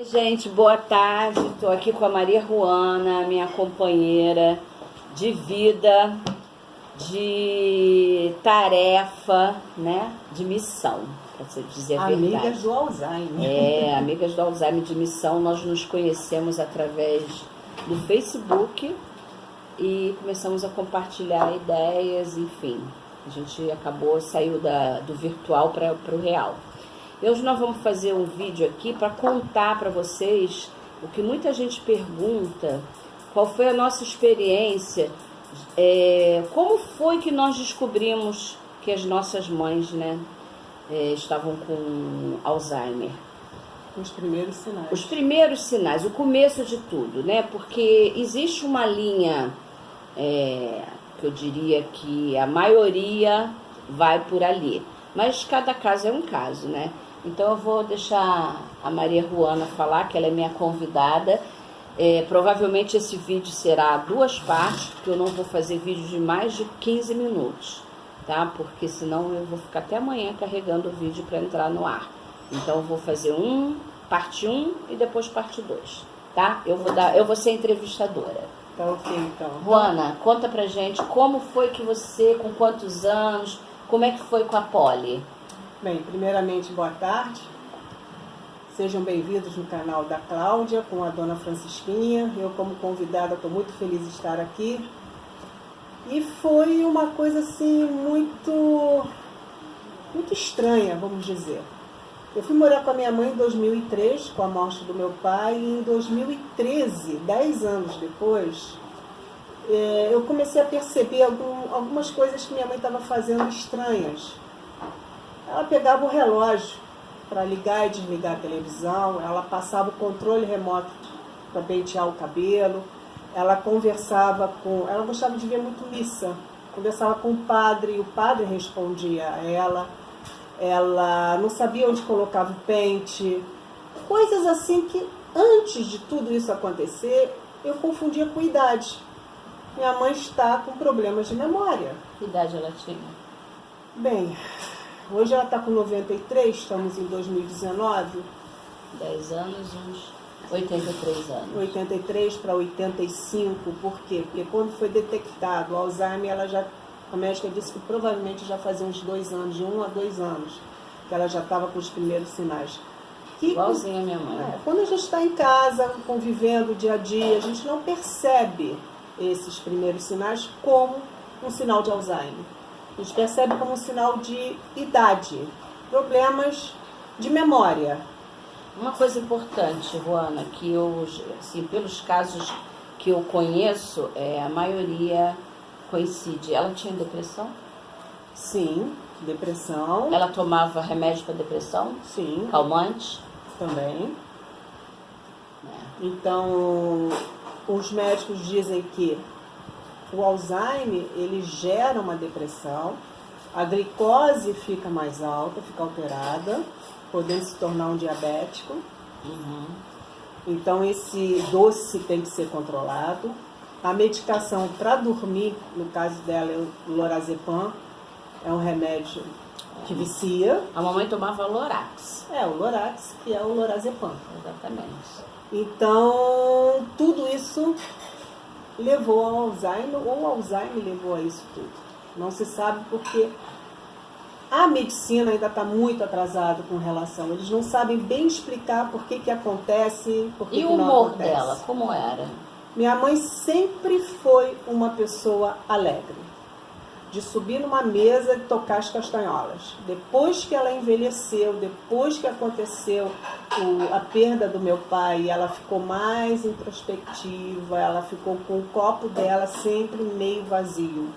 Gente, boa tarde. Estou aqui com a Maria Ruana, minha companheira de vida, de tarefa, né? De missão, para você dizer a verdade. Amigas do Alzheimer. Amigas do Alzheimer de missão. Nós nos conhecemos através do Facebook e começamos a compartilhar ideias, enfim. A gente saiu do virtual para o real. E hoje nós vamos fazer um vídeo aqui para contar para vocês o que muita gente pergunta, qual foi a nossa experiência, como foi que nós descobrimos que as nossas mães, né, estavam com Alzheimer. Os primeiros sinais. Os primeiros sinais, o começo de tudo, né? Porque existe uma linha, que eu diria que a maioria vai por ali. Mas cada caso é um caso, né? Então eu vou deixar a Maria Ruana falar, que ela é minha convidada. Provavelmente esse vídeo será 2 partes, porque eu não vou fazer vídeo de mais de 15 minutos, tá? Porque senão eu vou ficar até amanhã carregando o vídeo para entrar no ar. Então eu vou fazer parte 1 e depois parte 2, tá? Eu vou ser entrevistadora. Tá ok, então. Ruana, conta pra gente como foi que você, com quantos anos, como é que foi com a Poli? Bem, primeiramente, boa tarde. Sejam bem-vindos no canal da Cláudia, com a dona Francisquinha. Eu, como convidada, estou muito feliz de estar aqui. E foi uma coisa, assim, muito estranha, vamos dizer. Eu fui morar com a minha mãe em 2003, com a morte do meu pai, e em 2013, 10 anos depois, eu comecei a perceber algumas coisas que minha mãe estava fazendo estranhas. Ela pegava o relógio para ligar e desligar a televisão, ela passava o controle remoto para pentear o cabelo, ela gostava de ver muito missa, conversava com o padre e o padre respondia a ela não sabia onde colocava o pente, coisas assim que antes de tudo isso acontecer, eu confundia com idade. Minha mãe está com problemas de memória. Que idade ela tinha? Bem, hoje ela está com 93, estamos em 2019. 10 anos, uns 83 anos. 83 para 85, por quê? Porque quando foi detectado o Alzheimer, a médica disse que provavelmente já fazia uns 2 anos, de 1 a 2 anos, que ela já estava com os primeiros sinais. Igualzinha a minha mãe. Quando a gente está em casa, convivendo dia a dia, a gente não percebe esses primeiros sinais como um sinal de Alzheimer. A gente percebe como um sinal de idade, problemas de memória. Uma coisa importante, Ruana, que eu, assim, pelos casos que eu conheço, a maioria coincide. Ela tinha depressão? Sim, depressão. Ela tomava remédio para depressão? Sim. Calmante? Também. Então, os médicos dizem que o Alzheimer, ele gera uma depressão, a glicose fica mais alta, fica alterada, podendo se tornar um diabético. Então, esse doce tem que ser controlado. A medicação para dormir, no caso dela, é o lorazepam, é um remédio que vicia. A mamãe tomava Lorax. O Lorax, que é o lorazepam. Exatamente. Então, tudo isso levou ao Alzheimer, ou o Alzheimer levou a isso tudo. Não se sabe porque a medicina ainda está muito atrasada com relação. Eles não sabem bem explicar por que acontece, por que não acontece. E o humor dela, como era? Minha mãe sempre foi uma pessoa alegre, de subir numa mesa e tocar as castanholas. Depois que ela envelheceu, depois que aconteceu a perda do meu pai, ela ficou mais introspectiva, ela ficou com o copo dela sempre meio vazio.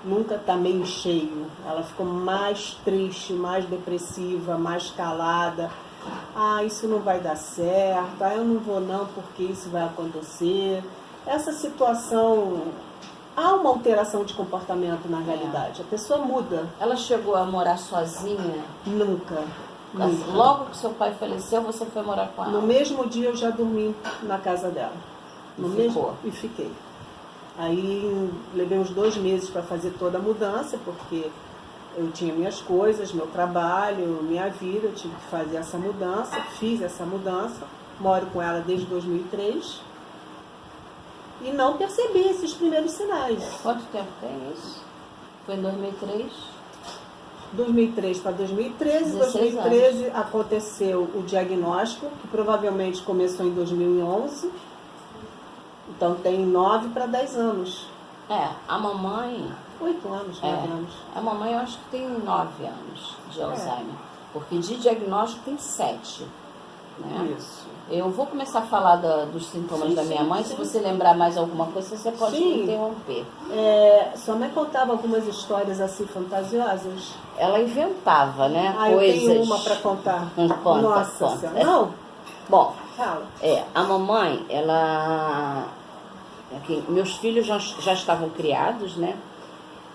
Nunca está meio cheio. Ela ficou mais triste, mais depressiva, mais calada. Isso não vai dar certo, eu não vou não porque isso vai acontecer. Essa situação, há uma alteração de comportamento na realidade, a pessoa muda. Ela chegou a morar sozinha? Nunca. Logo que seu pai faleceu, você foi morar com ela? No mesmo dia eu já dormi na casa dela. E fiquei. Aí levei uns 2 meses para fazer toda a mudança, porque eu tinha minhas coisas, meu trabalho, minha vida, eu tive que fazer essa mudança, fiz essa mudança. moro com ela desde 2003 e não percebi esses primeiros sinais. Quanto tempo tem isso? Foi em 2003? 2003 para 2013, 16 2013 aconteceu o diagnóstico, que provavelmente começou em 2011, então tem 9 para 10 anos. A mamãe... 8 anos, 9 anos. A mamãe eu acho que tem 9 anos de Alzheimer, porque de diagnóstico tem 7. Né? Isso. Eu vou começar a falar dos sintomas da minha mãe. Se você lembrar mais alguma coisa, você pode me interromper. Sua mãe contava algumas histórias assim fantasiosas? Ela inventava, né? Coisas. Eu tenho uma para contar. Conta, Nossa conta. Senhora. Não? Bom, fala. A mamãe, ela... Aqui, meus filhos já estavam criados, né?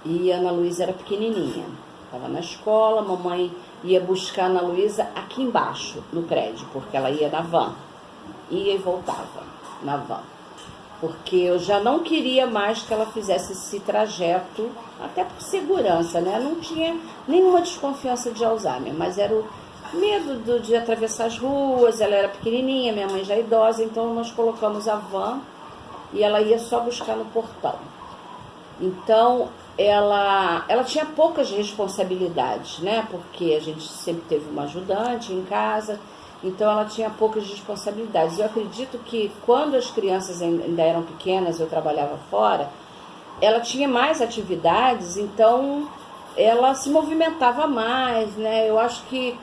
E a Ana Luísa era pequenininha. Estava na escola, a mamãe ia buscar a Ana Luísa aqui embaixo, no prédio, porque ela ia na van. Ia e voltava na van. Porque eu já não queria mais que ela fizesse esse trajeto, até por segurança, né? Não tinha nenhuma desconfiança de Alzheimer, mas era o medo de atravessar as ruas. Ela era pequenininha, minha mãe já idosa, então nós colocamos a van e ela ia só buscar no portão. Então, ela tinha poucas responsabilidades, né? Porque a gente sempre teve uma ajudante em casa, então ela tinha poucas responsabilidades. Eu acredito que quando as crianças ainda eram pequenas, eu trabalhava fora, ela tinha mais atividades, então ela se movimentava mais, né? Eu acho que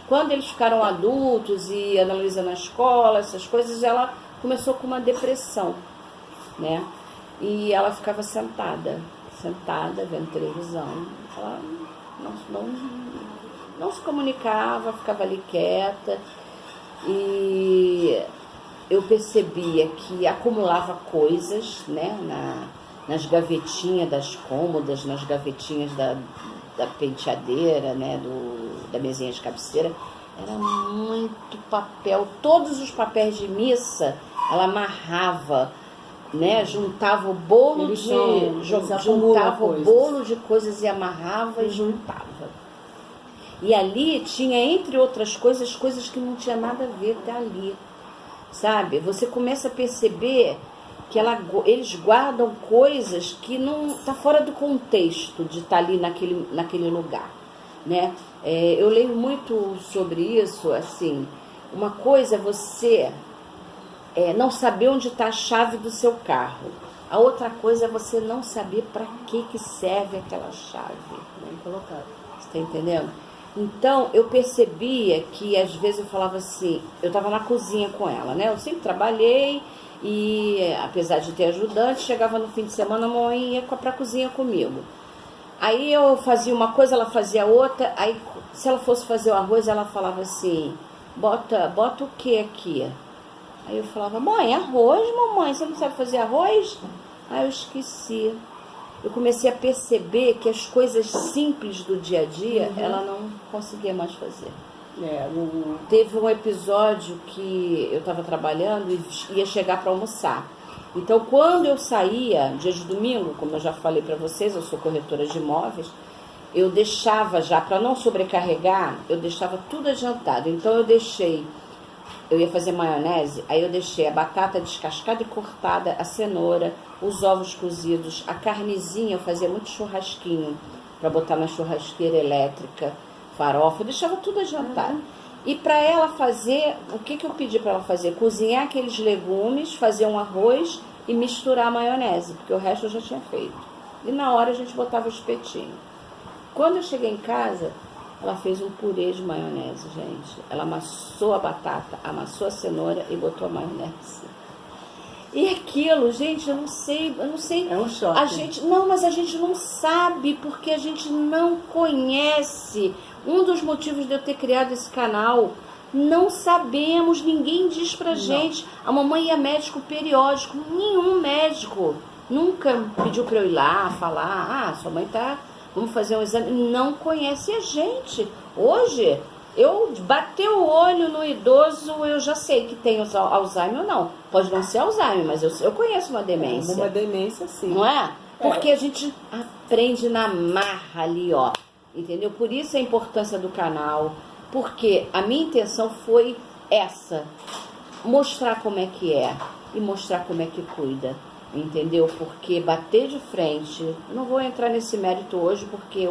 quando eles ficaram adultos e a Ana Luísa na escola, essas coisas, ela começou com uma depressão, né? E ela ficava sentada, vendo televisão. Ela não se comunicava, ficava ali quieta. E eu percebia que acumulava coisas, né, nas gavetinhas das cômodas, nas gavetinhas da penteadeira, né, da mesinha de cabeceira. Era muito papel. Todos os papéis de missa ela amarrava, né? Juntava o bolo de coisas e amarrava e juntava. E ali tinha, entre outras coisas que não tinha nada a ver até ali, sabe? Você começa a perceber que eles guardam coisas que não tá fora do contexto de estar ali naquele lugar, né? Eu leio muito sobre isso, assim. Uma coisa é você não saber onde está a chave do seu carro. A outra coisa é você não saber para que serve aquela chave. Bem colocado. Você está entendendo? Então, eu percebia que, às vezes, eu falava assim, eu estava na cozinha com ela, né? Eu sempre trabalhei e, apesar de ter ajudante, chegava no fim de semana, a mãe ia para a cozinha comigo. Aí eu fazia uma coisa, ela fazia outra. Aí, se ela fosse fazer o arroz, ela falava assim, bota o que aqui? Aí eu falava, mãe, arroz, mamãe, você não sabe fazer arroz? Aí eu esqueci. Eu comecei a perceber que as coisas simples do dia a dia, ela não conseguia mais fazer. Teve um episódio que eu estava trabalhando e ia chegar para almoçar. Então, quando eu saía, dia de domingo, como eu já falei para vocês, eu sou corretora de imóveis, eu deixava já, para não sobrecarregar, eu deixava tudo adiantado. Então, eu ia fazer maionese, aí eu deixei a batata descascada e cortada, a cenoura, os ovos cozidos, a carnezinha, eu fazia muito churrasquinho para botar na churrasqueira elétrica, farofa, eu deixava tudo adiantado. E para ela fazer, o que eu pedi para ela fazer? Cozinhar aqueles legumes, fazer um arroz e misturar a maionese, porque o resto eu já tinha feito. E na hora a gente botava o espetinho. Quando eu cheguei em casa, ela fez um purê de maionese, gente. Ela amassou a batata, amassou a cenoura e botou a maionese. E aquilo, gente, eu não sei. É um choque. Mas a gente não sabe, porque a gente não conhece. Um dos motivos de eu ter criado esse canal, não sabemos, ninguém diz pra gente. A mamãe ia médico periódico, nenhum médico nunca pediu pra eu ir lá falar, sua mãe tá, vamos fazer um exame. Não conhece a gente. Hoje, eu bater o olho no idoso, eu já sei que tem Alzheimer ou não. Pode não ser Alzheimer, mas eu conheço uma demência. Uma demência, sim. Não é? Porque a gente aprende na marra ali, ó. Entendeu? Por isso a importância do canal. Porque a minha intenção foi essa. Mostrar como é que é e mostrar como é que cuida, entendeu? Porque bater de frente, não vou entrar nesse mérito hoje, porque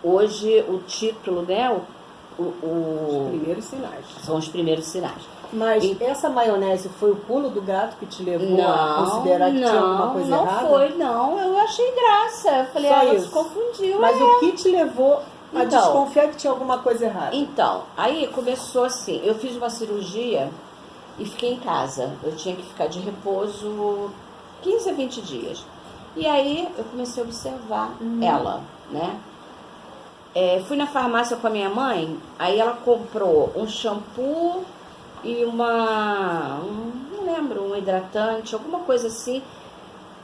hoje o título, né? Os primeiros sinais. São os primeiros sinais. Mas essa maionese foi o pulo do gato que te levou a considerar que tinha alguma coisa errada? Não foi, não. Eu achei graça. Eu falei, ela se confundiu. Mas o que te levou a desconfiar que tinha alguma coisa errada? Então, aí começou assim. Eu fiz uma cirurgia e fiquei em casa. Eu tinha que ficar de repouso 15 a 20 dias. E aí eu comecei a observar ela, né? Fui na farmácia com a minha mãe, aí ela comprou um shampoo e não lembro, um hidratante, alguma coisa assim,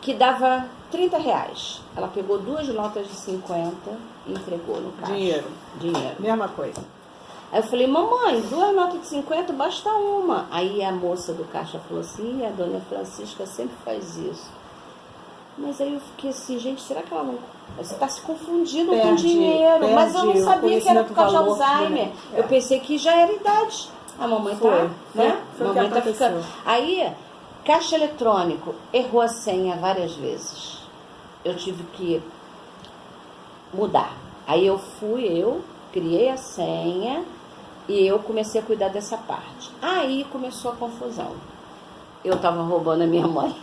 que dava R$30. Ela pegou 2 notas de 50 e entregou no caixa. Dinheiro. Mesma coisa. Aí eu falei, mamãe, 2 notas de 50, basta uma. Aí a moça do caixa falou assim, a dona Francisca sempre faz isso. Mas aí eu fiquei assim, gente, será que ela não... Você está se confundindo com dinheiro. Mas eu não sabia que era por causa de Alzheimer. Eu pensei que já era idade. A mamãe tá, né? A mamãe tá ficando. Aí, caixa eletrônico, errou a senha várias vezes. Eu tive que mudar. Aí eu criei a senha e eu comecei a cuidar dessa parte. Aí começou a confusão. Eu tava roubando a minha mãe.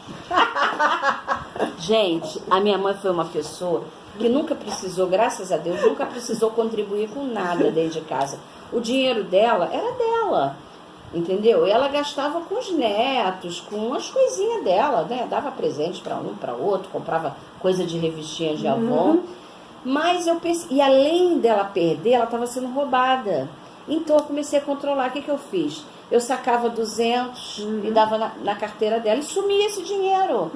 Gente, a minha mãe foi uma pessoa que nunca precisou, graças a Deus, nunca precisou contribuir com nada dentro de casa. O dinheiro dela era dela, entendeu? E ela gastava com os netos, com as coisinhas dela, né? Dava presente para um, para outro, comprava coisa de revistinha de Avon. Mas eu pensei, e além dela perder, ela estava sendo roubada. Então eu comecei a controlar. O que eu fiz? Eu sacava 200 e dava na carteira dela e sumia esse dinheiro.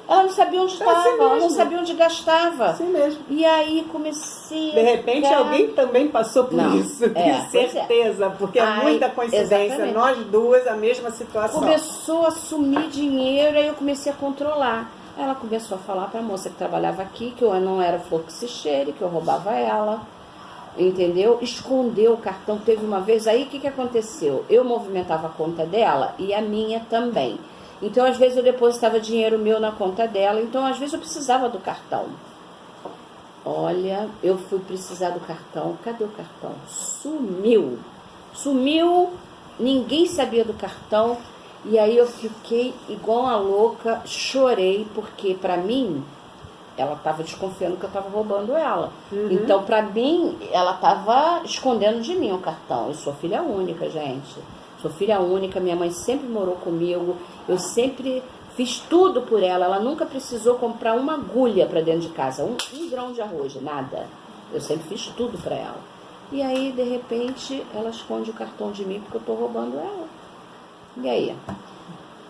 Ela não sabia onde estava, assim ela não sabia onde gastava. Assim mesmo. E aí comecei... De repente alguém também passou por isso, tenho certeza, porque é muita coincidência. Exatamente. Nós duas, a mesma situação. Começou a sumir dinheiro, aí eu comecei a controlar. Ela começou a falar para a moça que trabalhava aqui que eu não era flor que se cheire, que eu roubava ela. Entendeu? Escondeu o cartão. Teve uma vez aí, o que aconteceu? Eu movimentava a conta dela e a minha também. Então, às vezes, eu depositava dinheiro meu na conta dela. Então, às vezes, eu precisava do cartão. Olha, eu fui precisar do cartão. Cadê o cartão? Sumiu. Sumiu. Ninguém sabia do cartão. E aí, eu fiquei igual uma louca. Chorei, porque, pra mim... ela estava desconfiando que eu estava roubando ela. Então, para mim, ela estava escondendo de mim o cartão. Eu sou filha única, gente. Sou filha única, minha mãe sempre morou comigo. Eu sempre fiz tudo por ela. Ela nunca precisou comprar uma agulha para dentro de casa. Um grão de arroz, nada. Eu sempre fiz tudo para ela. E aí, de repente, ela esconde o cartão de mim porque eu estou roubando ela. E aí?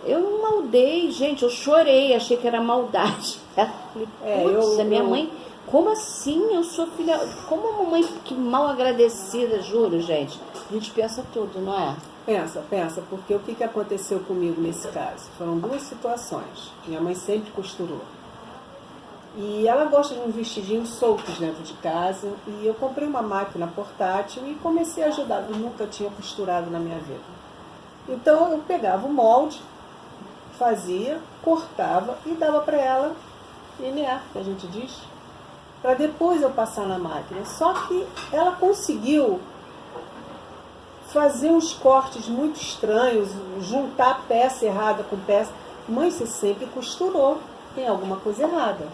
Eu não maldei, gente, eu chorei, achei que era maldade. Putz, a minha mãe, como assim? Eu sou filha, como uma mãe que mal agradecida, juro, gente. A gente pensa tudo, não é? Pensa, porque o que aconteceu comigo nesse caso? Foram 2 situações. Minha mãe sempre costurou. E ela gosta de uns vestidinhos soltos dentro de casa. E eu comprei uma máquina portátil e comecei a ajudar. Eu nunca tinha costurado na minha vida. Então eu pegava o molde, fazia, cortava e dava para ela linear, que a gente diz, para depois eu passar na máquina. Só que ela conseguiu fazer uns cortes muito estranhos, juntar peça errada com peça. Mãe, você sempre costurou, tem alguma coisa errada.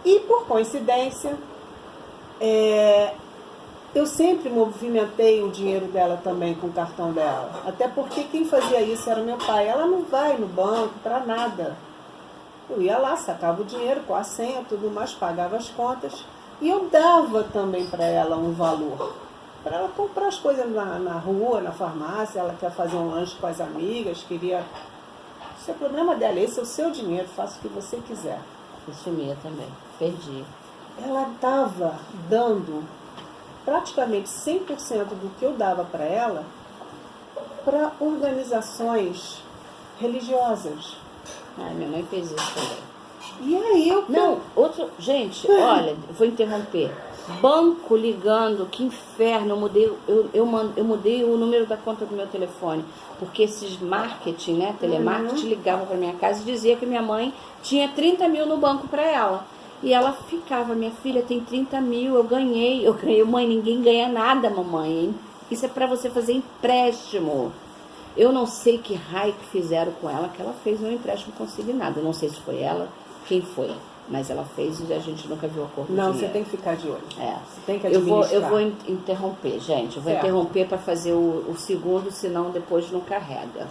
E por coincidência, eu sempre movimentei o dinheiro dela também com o cartão dela. Até porque quem fazia isso era meu pai. Ela não vai no banco para nada. Eu ia lá, sacava o dinheiro com a senha, tudo mais, pagava as contas. E eu dava também para ela um valor. Para ela comprar as coisas na rua, na farmácia. Ela quer fazer um lanche com as amigas, queria... Isso é problema dela, esse é o seu dinheiro, faça o que você quiser. Eu sumia também, perdi. Ela estava dando... praticamente 100% do que eu dava para ela para organizações religiosas. Ai, minha mãe fez isso também. E aí eu... Não, outro... Gente, olha, vou interromper. Banco ligando, que inferno, eu mudei o número da conta do meu telefone, porque esses marketing, né, telemarketing, ligavam para minha casa e dizia que minha mãe tinha 30 mil no banco para ela. E ela ficava, minha filha tem 30 mil, eu ganhei, mãe, ninguém ganha nada, mamãe, hein? Isso é para você fazer empréstimo. Eu não sei que raio que fizeram com ela, que ela fez um empréstimo consignado. Eu não sei se foi ela, quem foi. Mas ela fez e a gente nunca viu a cor do Não, dinheiro. você tem que ficar de olho. Você tem que Eu administrar. vou interromper, gente. Eu vou interromper para fazer o segundo, senão depois não carrega.